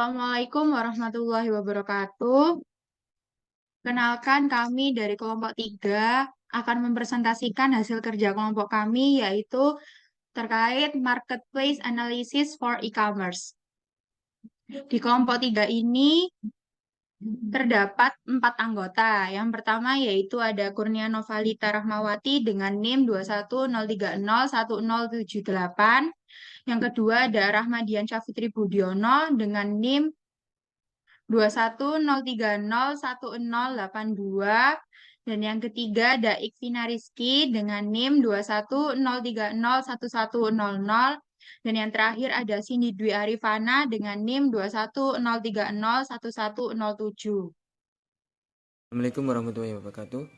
Assalamualaikum warahmatullahi wabarakatuh. Kenalkan kami dari kelompok 3 akan mempresentasikan hasil kerja kelompok kami yaitu terkait marketplace analysis for e-commerce. Di kelompok 3 ini terdapat 4 anggota. Yang pertama yaitu ada Kurnia Novalita Rahmawati dengan NIM 210301078. Yang kedua ada Rahmadian Syafitri Budiono dengan NIM 210301082. Dan yang ketiga ada Ikvina Rizky dengan NIM 210301100. Dan yang terakhir ada Cindy Dwi Arifana dengan NIM 210301107. Assalamualaikum warahmatullahi wabarakatuh.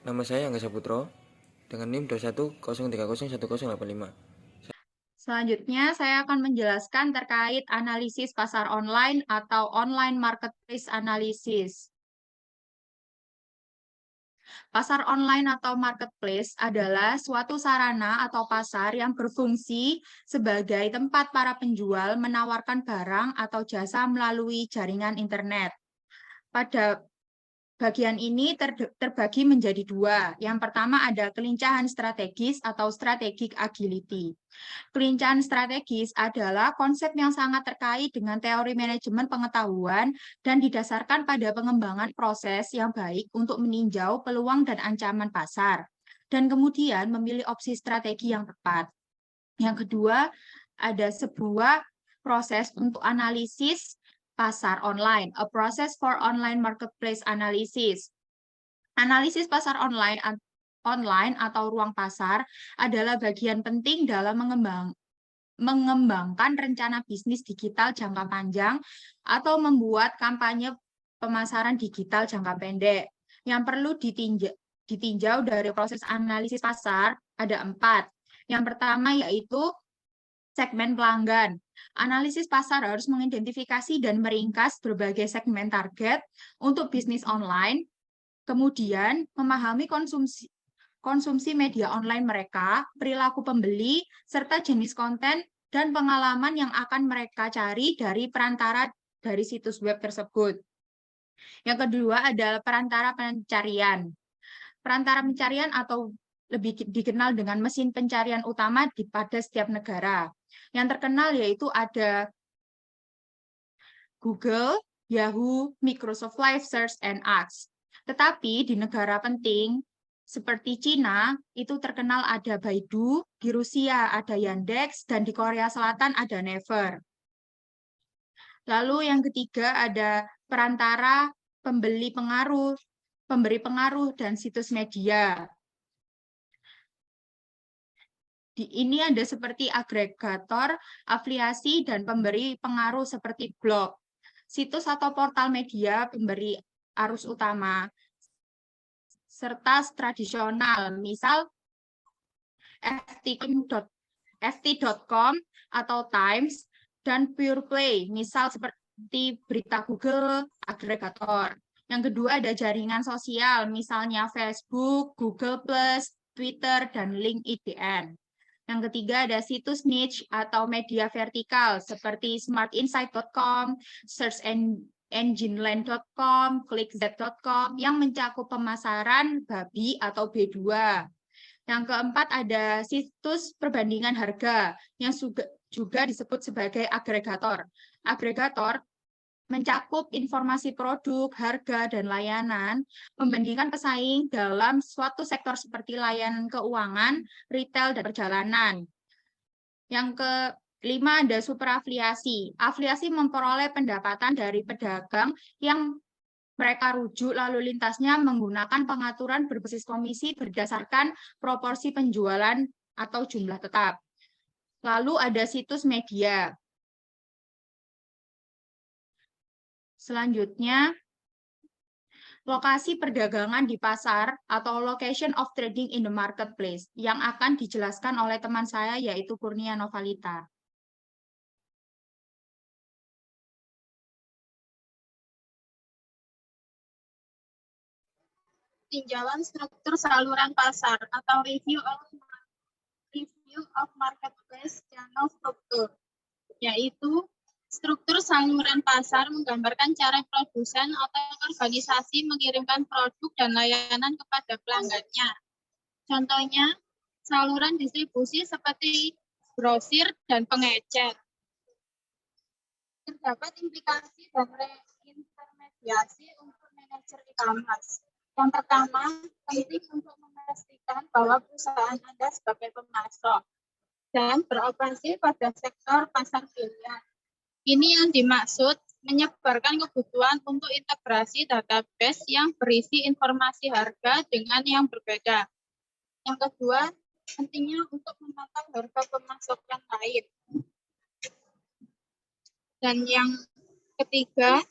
Nama saya Angga Saputro dengan NIM 210301085. Selanjutnya, saya akan menjelaskan terkait analisis pasar online atau online marketplace analysis. Pasar online atau marketplace adalah suatu sarana atau pasar yang berfungsi sebagai tempat para penjual menawarkan barang atau jasa melalui jaringan internet. Pada bagian ini terbagi menjadi dua. Yang pertama ada kelincahan strategis atau strategic agility. Kelincahan strategis adalah konsep yang sangat terkait dengan teori manajemen pengetahuan dan didasarkan pada pengembangan proses yang baik untuk meninjau peluang dan ancaman pasar, dan kemudian memilih opsi strategi yang tepat. Yang kedua, ada sebuah proses untuk analisis pasar online, a process for online marketplace analysis. Analisis pasar online atau ruang pasar adalah bagian penting dalam mengembangkan rencana bisnis digital jangka panjang atau membuat kampanye pemasaran digital jangka pendek. Yang perlu ditinjau dari proses analisis pasar ada 4. Yang pertama yaitu segmen pelanggan. Analisis pasar harus mengidentifikasi dan meringkas berbagai segmen target untuk bisnis online, kemudian memahami konsumsi media online mereka, perilaku pembeli, serta jenis konten dan pengalaman yang akan mereka cari dari perantara dari situs web tersebut. Yang kedua adalah perantara pencarian. Perantara pencarian atau lebih dikenal dengan mesin pencarian utama pada setiap negara. Yang terkenal yaitu ada Google, Yahoo, Microsoft Live Search, and Ads. Tetapi di negara penting seperti Cina, itu terkenal ada Baidu, di Rusia ada Yandex, dan di Korea Selatan ada Naver. Lalu yang ketiga ada perantara pemberi pengaruh, dan situs media. Ini ada seperti agregator, afiliasi, dan pemberi pengaruh seperti blog, situs atau portal media pemberi arus utama, serta tradisional, misal ft.com atau Times, dan Pure Play, misal seperti berita Google, agregator. Yang kedua ada jaringan sosial, misalnya Facebook, Google+, Twitter, dan LinkedIn. Yang ketiga ada situs niche atau media vertikal seperti smartinsight.com, searchengineland.com, clickz.com yang mencakup pemasaran babi atau B2. Yang keempat ada situs perbandingan harga yang juga disebut sebagai agregator. Agregator mencakup informasi produk, harga, dan layanan, membandingkan pesaing dalam suatu sektor seperti layanan keuangan, retail, dan perjalanan. Yang kelima ada superafiliasi. Afiliasi memperoleh pendapatan dari pedagang yang mereka rujuk lalu lintasnya menggunakan pengaturan berbasis komisi berdasarkan proporsi penjualan atau jumlah tetap. Lalu ada situs media. Selanjutnya, lokasi perdagangan di pasar atau location of trading in the marketplace yang akan dijelaskan oleh teman saya yaitu Kurnia Novalita. Tinjauan struktur saluran pasar atau review of marketplace channel struktur, yaitu Struktur saluran pasar menggambarkan cara produsen atau organisasi mengirimkan produk dan layanan kepada pelanggannya. Contohnya, saluran distribusi seperti grosir dan pengecer. Terdapat implikasi dan reintermediasi untuk manajer e-commerce. Yang pertama, penting untuk memastikan bahwa perusahaan Anda sebagai pemasok dan beroperasi pada sektor pasar pilihan. Ini yang dimaksud menyebarkan kebutuhan untuk integrasi database yang berisi informasi harga dengan yang berbeda. Yang kedua, pentingnya untuk memantau harga pemasok yang lain. Dan yang ketiga,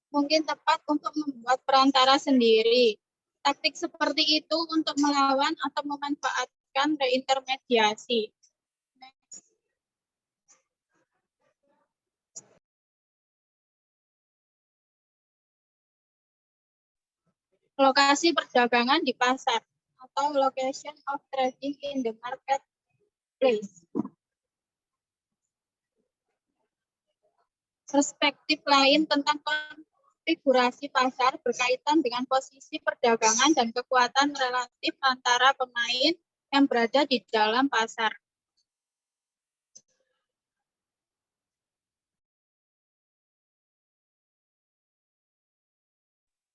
mungkin tepat untuk membuat perantara sendiri. Taktik seperti itu untuk melawan atau memanfaatkan reintermediasi. Lokasi perdagangan di pasar atau location of trading in the marketplace. Perspektif lain tentang konfigurasi pasar berkaitan dengan posisi perdagangan dan kekuatan relatif antara pemain yang berada di dalam pasar.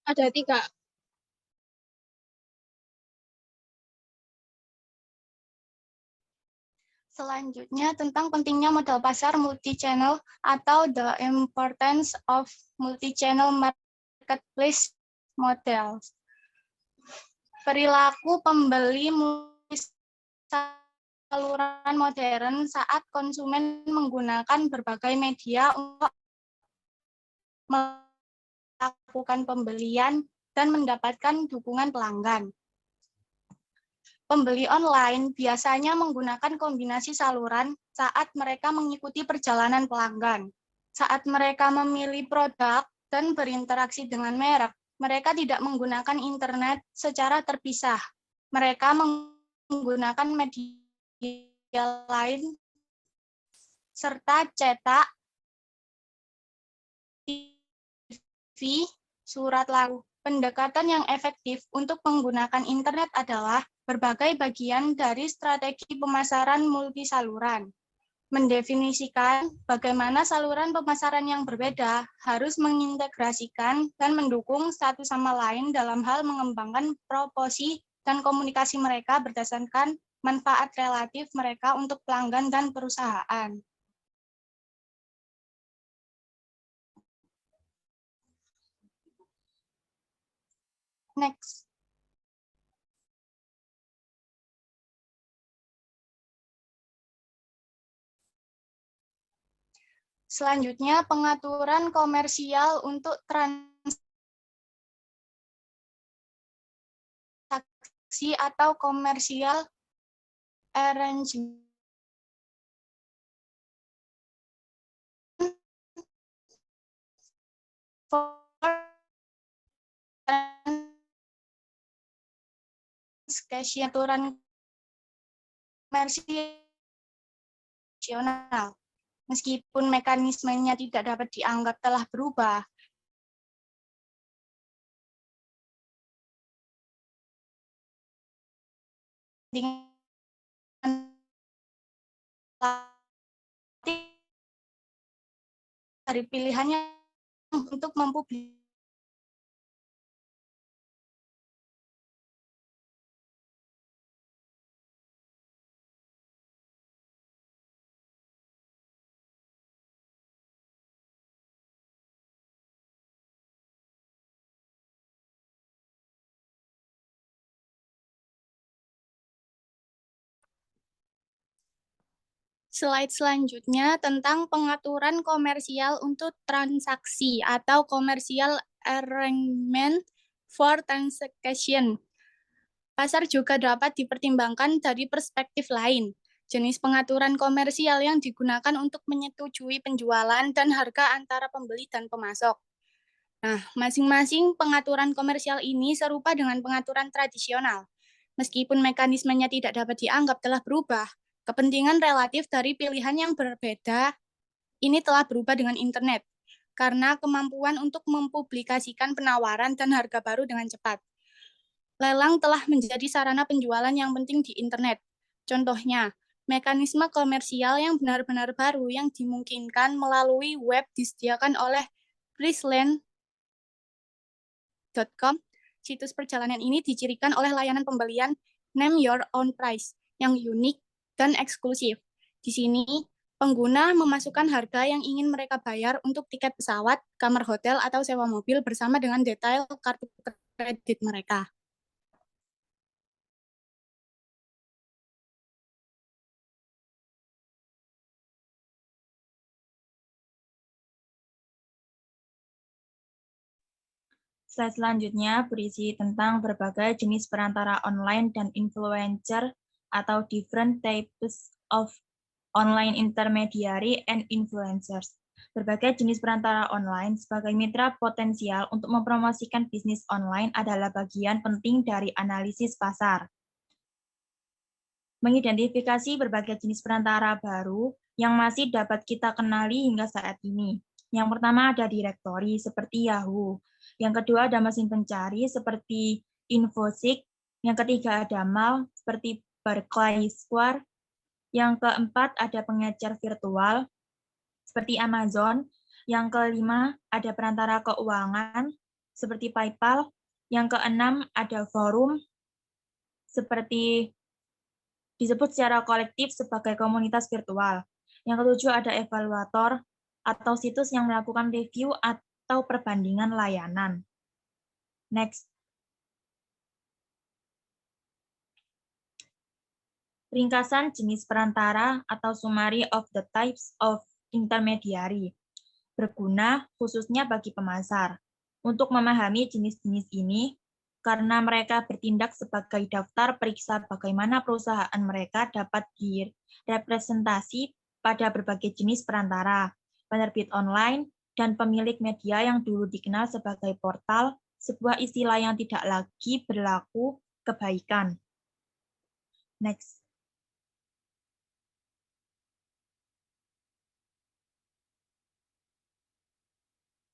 Ada 3. Selanjutnya tentang pentingnya modal pasar multi-channel atau the importance of multi-channel marketplace models. Perilaku pembeli saluran modern saat konsumen menggunakan berbagai media untuk melakukan pembelian dan mendapatkan dukungan pelanggan. Pembeli online biasanya menggunakan kombinasi saluran saat mereka mengikuti perjalanan pelanggan. Saat mereka memilih produk dan berinteraksi dengan merek, mereka tidak menggunakan internet secara terpisah. Mereka menggunakan media lain serta cetak, TV, surat lalu. Pendekatan yang efektif untuk menggunakan internet adalah berbagai bagian dari strategi pemasaran multisaluran. Mendefinisikan bagaimana saluran pemasaran yang berbeda harus mengintegrasikan dan mendukung satu sama lain dalam hal mengembangkan proporsi dan komunikasi mereka berdasarkan manfaat relatif mereka untuk pelanggan dan perusahaan. Next. Selanjutnya, pengaturan komersial untuk transaksi atau komersial arrangement. Aturan komersial. Meskipun mekanismenya tidak dapat dianggap telah berubah, dari pilihannya untuk mempublikasikan slide selanjutnya tentang pengaturan komersial untuk transaksi atau commercial arrangement for transaction. Pasar juga dapat dipertimbangkan dari perspektif lain. Jenis pengaturan komersial yang digunakan untuk menyetujui penjualan dan harga antara pembeli dan pemasok. Nah, masing-masing pengaturan komersial ini serupa dengan pengaturan tradisional. Meskipun mekanismenya tidak dapat dianggap telah berubah, Kepentingan relatif dari pilihan yang berbeda ini telah berubah dengan internet, karena kemampuan untuk mempublikasikan penawaran dan harga baru dengan cepat. Lelang telah menjadi sarana penjualan yang penting di internet. Contohnya, mekanisme komersial yang benar-benar baru yang dimungkinkan melalui web disediakan oleh Priceline.com. Situs perjalanan ini dicirikan oleh layanan pembelian Name Your Own Price yang unik dan eksklusif. Di sini, pengguna memasukkan harga yang ingin mereka bayar untuk tiket pesawat, kamar hotel, atau sewa mobil bersama dengan detail kartu kredit mereka. Slide selanjutnya berisi tentang berbagai jenis perantara online dan influencer atau different types of online intermediary and influencers. Berbagai jenis perantara online sebagai mitra potensial untuk mempromosikan bisnis online adalah bagian penting dari analisis pasar. Mengidentifikasi berbagai jenis perantara baru yang masih dapat kita kenali hingga saat ini. Yang pertama ada direktori seperti Yahoo. Yang kedua ada mesin pencari seperti Infoseek. Yang ketiga ada mall seperti Barclay Square. Yang keempat ada pengecer virtual seperti Amazon. Yang kelima ada perantara keuangan seperti PayPal. Yang keenam ada forum seperti disebut secara kolektif sebagai komunitas virtual. Yang ketujuh ada evaluator atau situs yang melakukan review atau perbandingan layanan. Next. Ringkasan jenis perantara atau summary of the types of intermediary. Berguna khususnya bagi pemasar. Untuk memahami jenis-jenis ini, karena mereka bertindak sebagai daftar periksa bagaimana perusahaan mereka dapat direpresentasi pada berbagai jenis perantara, penerbit online, dan pemilik media yang dulu dikenal sebagai portal, sebuah istilah yang tidak lagi berlaku kebaikan. Next.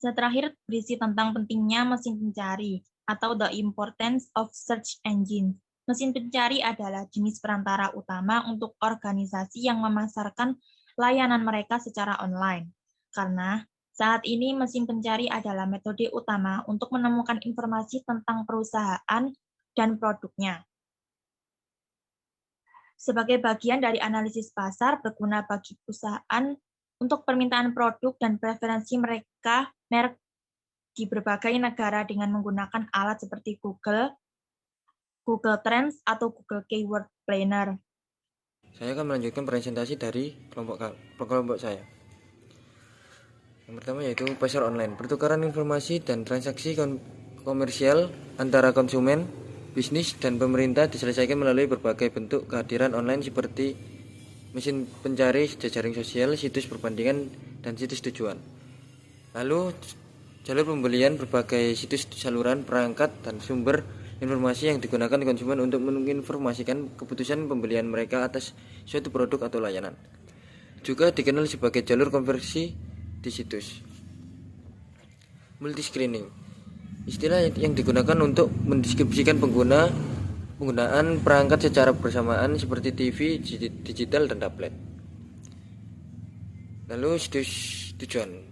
Slide terakhir berisi tentang pentingnya mesin pencari atau the importance of search engine. Mesin pencari adalah jenis perantara utama untuk organisasi yang memasarkan layanan mereka secara online. Karena saat ini mesin pencari adalah metode utama untuk menemukan informasi tentang perusahaan dan produknya. Sebagai bagian dari analisis pasar berguna bagi perusahaan untuk permintaan produk dan preferensi mereka merek di berbagai negara dengan menggunakan alat seperti Google Trends, atau Google Keyword Planner. Saya akan melanjutkan presentasi dari kelompok saya. Yang pertama yaitu pasar online, pertukaran informasi dan transaksi komersial antara konsumen, bisnis, dan pemerintah diselesaikan melalui berbagai bentuk kehadiran online seperti mesin pencari, jejaring sosial, situs perbandingan, dan situs tujuan. Lalu, jalur pembelian berbagai situs saluran, perangkat, dan sumber informasi yang digunakan konsumen untuk menginformasikan keputusan pembelian mereka atas suatu produk atau layanan. Juga dikenal sebagai jalur konversi di situs. Multi-screening, istilah yang digunakan untuk mendeskripsikan penggunaan perangkat secara bersamaan seperti TV, digital, dan tablet. Lalu situs tujuan.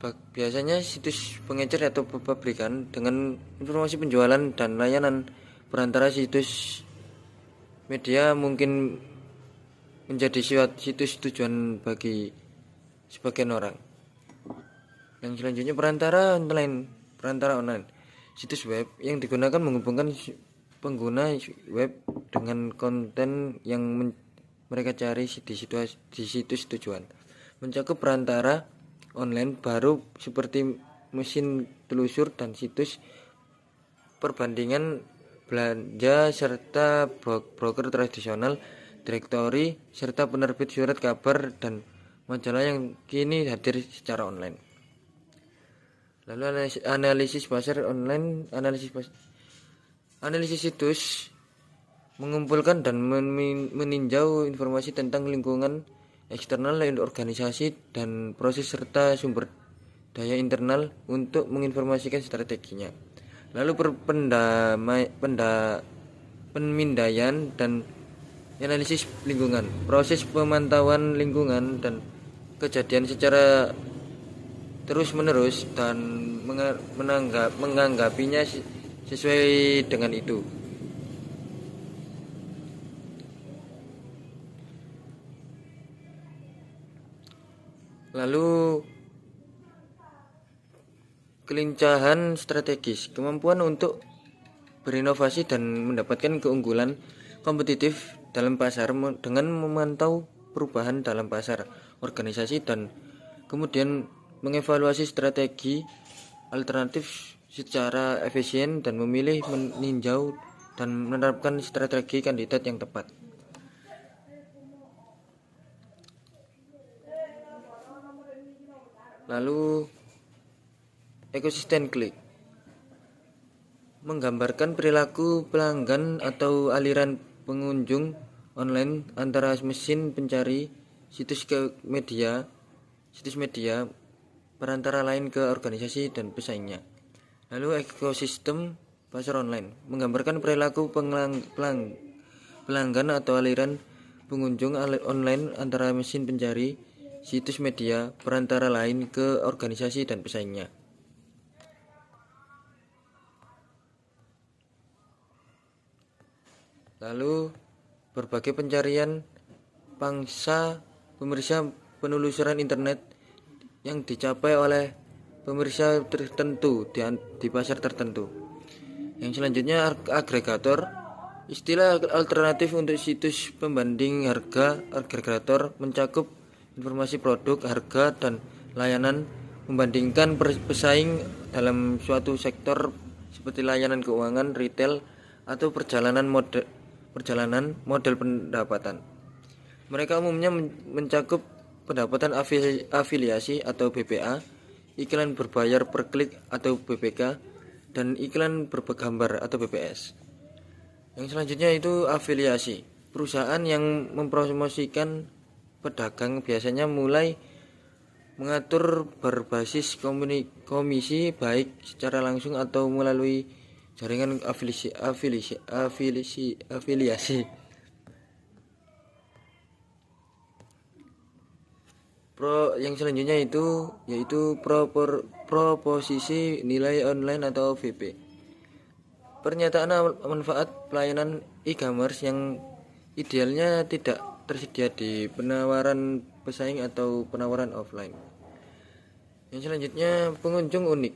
Biasanya situs pengecer atau pabrikan dengan informasi penjualan dan layanan perantara situs media mungkin menjadi situs tujuan bagi sebagian orang. Yang selanjutnya perantara online, situs web yang digunakan menghubungkan pengguna web dengan konten yang mereka cari di situs tujuan. Mencakup perantara online baru seperti mesin telusur dan situs perbandingan belanja serta broker tradisional, direktori, serta penerbit surat kabar dan majalah yang kini hadir secara online. Lalu analisis pasar online, analisis situs mengumpulkan dan meninjau informasi tentang lingkungan eksternal organisasi dan proses serta sumber daya internal untuk menginformasikan strateginya. Lalu pemindaian dan analisis lingkungan, proses pemantauan lingkungan dan kejadian secara terus-menerus dan menganggapinya sesuai dengan itu. Lalu kelincahan strategis, kemampuan untuk berinovasi dan mendapatkan keunggulan kompetitif dalam pasar dengan memantau perubahan dalam pasar organisasi dan kemudian mengevaluasi strategi alternatif secara efisien dan memilih, meninjau dan menerapkan strategi kandidat yang tepat. Lalu ekosistem klik menggambarkan perilaku pelanggan atau aliran pengunjung online antara mesin pencari, situs media, perantara lain ke organisasi dan pesaingnya. Lalu ekosistem pasar online menggambarkan perilaku pelanggan atau aliran pengunjung online antara mesin pencari, situs media, perantara lain ke organisasi dan pesaingnya. Lalu berbagai pencarian pangsa pemeriksa penelusuran internet yang dicapai oleh pemeriksa tertentu di pasar tertentu. Yang selanjutnya agregator, istilah alternatif untuk situs pembanding harga. Agregator mencakup informasi produk, harga, dan layanan membandingkan pesaing dalam suatu sektor seperti layanan keuangan, retail, atau perjalanan model pendapatan. Mereka umumnya mencakup pendapatan afiliasi atau BPA, iklan berbayar per klik atau BPK, dan iklan bergambar atau BPS. Yang selanjutnya itu afiliasi. Perusahaan yang mempromosikan pedagang biasanya mulai mengatur berbasis komisi baik secara langsung atau melalui jaringan afiliasi. Yang selanjutnya yaitu proposisi nilai online atau VP. Pernyataan manfaat pelayanan e-commerce yang idealnya tidak tersedia di penawaran pesaing atau penawaran offline. Yang selanjutnya pengunjung unik.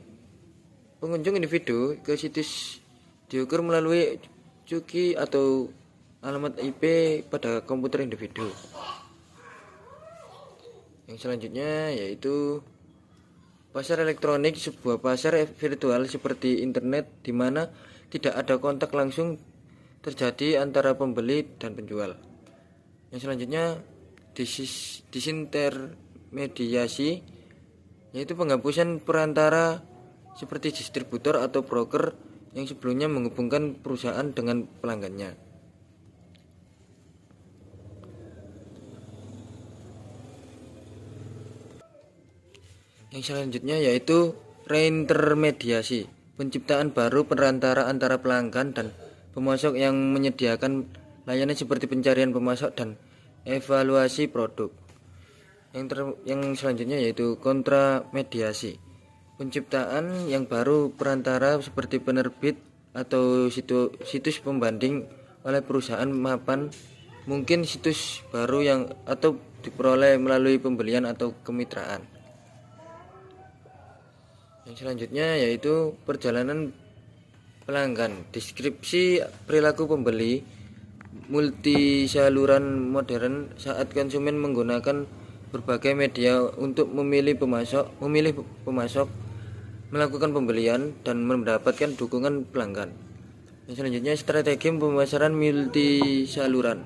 Pengunjung individu ke situs diukur melalui cuki atau alamat IP pada komputer individu. Yang selanjutnya yaitu pasar elektronik, sebuah pasar virtual seperti internet di mana tidak ada kontak langsung terjadi antara pembeli dan penjual. Yang selanjutnya disintermediasi, yaitu penghapusan perantara seperti distributor atau broker yang sebelumnya menghubungkan perusahaan dengan pelanggannya. Yang selanjutnya yaitu reintermediasi, penciptaan baru perantara antara pelanggan dan pemasok yang menyediakan layanan seperti pencarian pemasok dan evaluasi produk. Yang selanjutnya yaitu kontramediasi, penciptaan yang baru perantara seperti penerbit atau situs pembanding oleh perusahaan mapan, mungkin situs baru yang atau diperoleh melalui pembelian atau kemitraan. Yang selanjutnya yaitu perjalanan pelanggan, deskripsi perilaku pembeli, multi saluran modern saat konsumen menggunakan berbagai media untuk memilih pemasok, melakukan pembelian dan mendapatkan dukungan pelanggan. Yang selanjutnya strategi pemasaran multi saluran,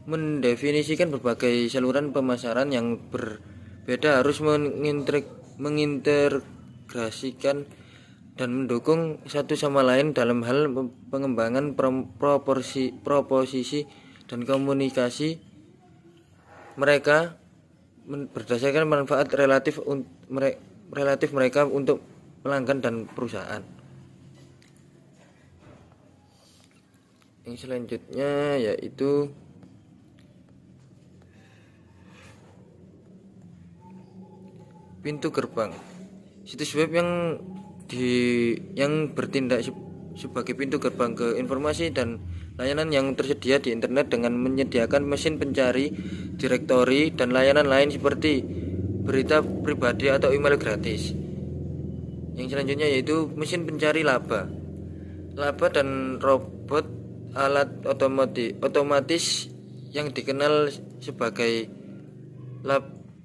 mendefinisikan berbagai saluran pemasaran yang berbeda harus mengintegrasikan dan mendukung satu sama lain dalam hal pengembangan proposisi dan komunikasi mereka berdasarkan manfaat relatif mereka untuk pelanggan dan perusahaan. Yang selanjutnya yaitu pintu gerbang. Situs web yang bertindak sebagai pintu gerbang ke informasi dan layanan yang tersedia di internet dengan menyediakan mesin pencari, direktori, dan layanan lain seperti berita pribadi atau email gratis. Yang selanjutnya yaitu mesin pencari laba. Laba dan robot alat otomatis yang dikenal sebagai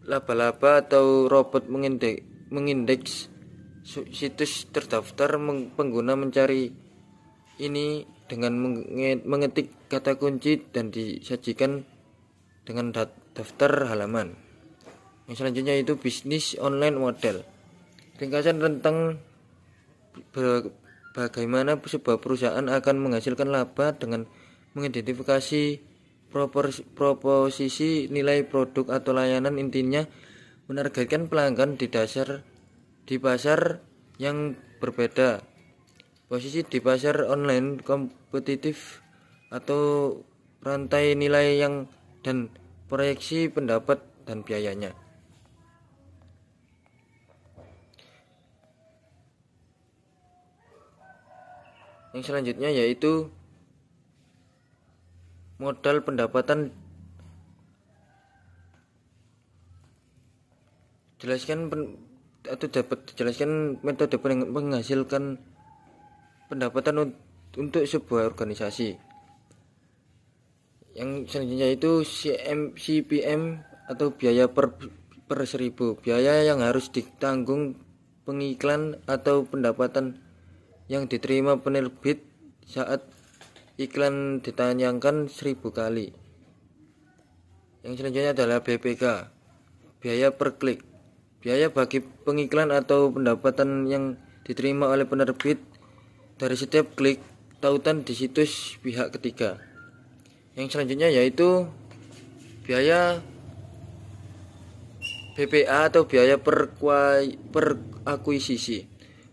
laba-laba atau robot mengindeks situs terdaftar. Pengguna mencari ini dengan mengetik kata kunci dan disajikan dengan daftar halaman. Yang selanjutnya itu bisnis online model. Ringkasan tentang bagaimana sebuah perusahaan akan menghasilkan laba dengan mengidentifikasi proposisi nilai produk atau layanan. Intinya menargetkan pelanggan di pasar yang berbeda. Posisi di pasar online kompetitif atau rantai nilai dan proyeksi pendapat dan biayanya. Yang selanjutnya yaitu modal pendapatan. Dapat dijelaskan metode menghasilkan pendapatan untuk sebuah organisasi. Yang selanjutnya itu CPM atau biaya per 1000, biaya yang harus ditanggung pengiklan atau pendapatan yang diterima penerbit saat iklan ditayangkan 1000 kali. Yang selanjutnya adalah BPK, biaya per klik, biaya bagi pengiklan atau pendapatan yang diterima oleh penerbit dari setiap klik tautan di situs pihak ketiga. Yang selanjutnya yaitu biaya BPA atau biaya per akuisisi,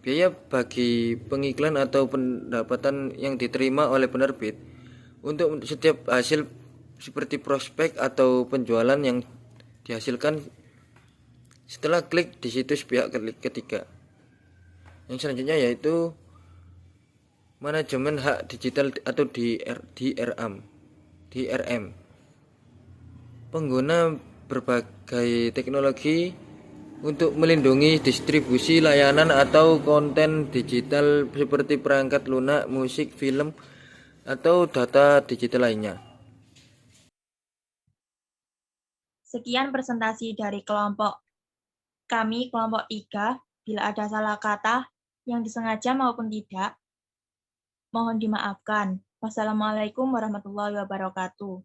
biaya bagi pengiklan atau pendapatan yang diterima oleh penerbit untuk setiap hasil seperti prospek atau penjualan yang dihasilkan setelah klik di situs pihak ketiga. Yang selanjutnya yaitu manajemen hak digital atau DRM. Pengguna berbagai teknologi untuk melindungi distribusi layanan atau konten digital seperti perangkat lunak, musik, film, atau data digital lainnya. Sekian presentasi dari kelompok kami, kelompok 3. Bila ada salah kata yang disengaja maupun tidak, mohon dimaafkan. Wassalamualaikum warahmatullahi wabarakatuh.